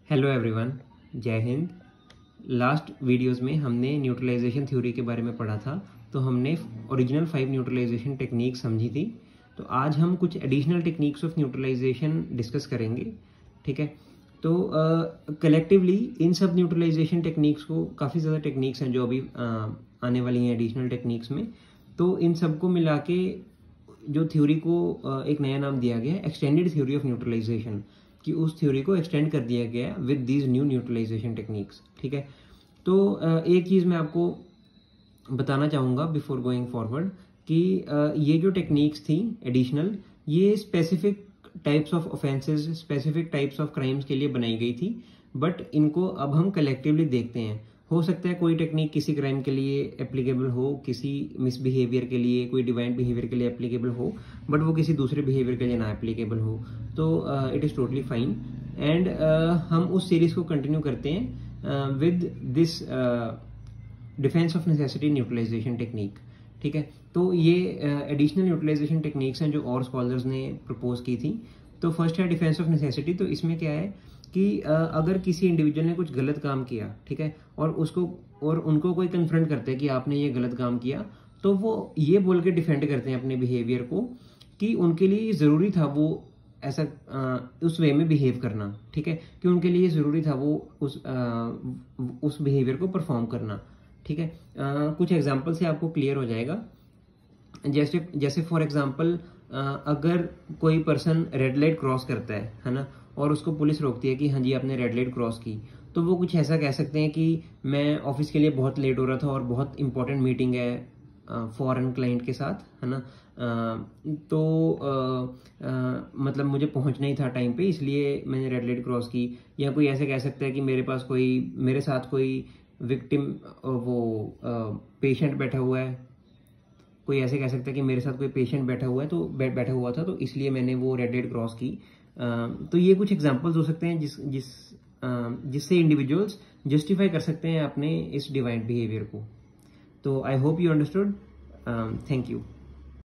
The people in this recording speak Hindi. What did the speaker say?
हेलो एवरीवन, जय हिंद। लास्ट वीडियोस में हमने न्यूट्रलाइजेशन थ्योरी के बारे में पढ़ा था। तो हमने ओरिजिनल 5 न्यूट्रलाइजेशन टेक्निक समझी थी। तो आज हम कुछ additional techniques of neutralisation discuss करेंगे। ठीक है, तो कलेक्टिवली इन सब न्यूट्रलाइजेशन टेक्निक्स को काफ़ी ज़्यादा टेक्निक्स हैं जो अभी आने वाली हैं एडिशनल टेक्निक्स में। तो इन सबको मिला के जो थ्योरी को एक नया नाम दिया गया है एक्सटेंडेड थ्योरी ऑफ न्यूट्रलाइजेशन, कि उस थ्योरी को एक्सटेंड कर दिया गया with these new neutralisation techniques. ठीक है, तो एक चीज़ मैं आपको बताना चाहूँगा बिफोर गोइंग फॉरवर्ड कि ये जो टेक्निक्स थी एडिशनल, ये specific types of offences, specific types of crimes के लिए बनाई गई थी। बट इनको अब हम कलेक्टिवली देखते हैं। हो सकता है कोई टेक्निक किसी क्राइम के लिए एप्लीकेबल हो, किसी मिसबिहेवियर के लिए, कोई डिवाइन बिहेवियर के लिए एप्लीकेबल हो, बट वो किसी दूसरे बिहेवियर के लिए ना एप्लीकेबल हो। तो it is totally fine. And हम उस सीरीज को कंटिन्यू करते हैं with this defence of necessity neutralisation technique. ठीक है, तो ये एडिशनल न्यूट्रलाइजेशन टेक्निक्स हैं जो और स्कॉलर्स ने प्रपोज की थी। तो फर्स्ट है डिफेंस ऑफ नेसेसिटी। तो इसमें क्या है कि अगर किसी इंडिविजुअल ने कुछ गलत काम किया, ठीक है, और उनको कोई कन्फ्रंट करता है कि आपने ये गलत काम किया, तो वो ये बोल के डिफेंड करते हैं अपने बिहेवियर को कि उनके लिए ज़रूरी था वो ऐसा उस वे में बिहेव करना। ठीक है, कि उनके लिए ज़रूरी था वो उस बिहेवियर को परफॉर्म करना। ठीक है, कुछ एग्जांपल से आपको क्लियर हो जाएगा। जैसे फॉर एग्जांपल, अगर कोई पर्सन रेड लाइट क्रॉस करता है ना, और उसको पुलिस रोकती है कि हाँ जी आपने रेड लाइट क्रॉस की, तो वो कुछ ऐसा कह सकते हैं कि मैं ऑफिस के लिए बहुत लेट हो रहा था और बहुत इंपॉर्टेंट मीटिंग है फॉरेन क्लाइंट के साथ, है ना, मतलब मुझे पहुंचना ही था टाइम पे, इसलिए मैंने रेड लाइट क्रॉस की। या कोई ऐसे कह सकता है कि मेरे साथ कोई विक्टिम पेशेंट बैठा हुआ है। कोई ऐसे कह सकता है कि मेरे साथ कोई पेशेंट बैठा हुआ है, तो बैठा हुआ था, तो इसलिए मैंने वो रेड लाइट क्रॉस की। तो ये कुछ एग्जांपल्स हो सकते हैं जिससे इंडिविजुअल्स जस्टिफाई कर सकते हैं अपने इस डिवाइन बिहेवियर को। तो I hope you understood. Thank you.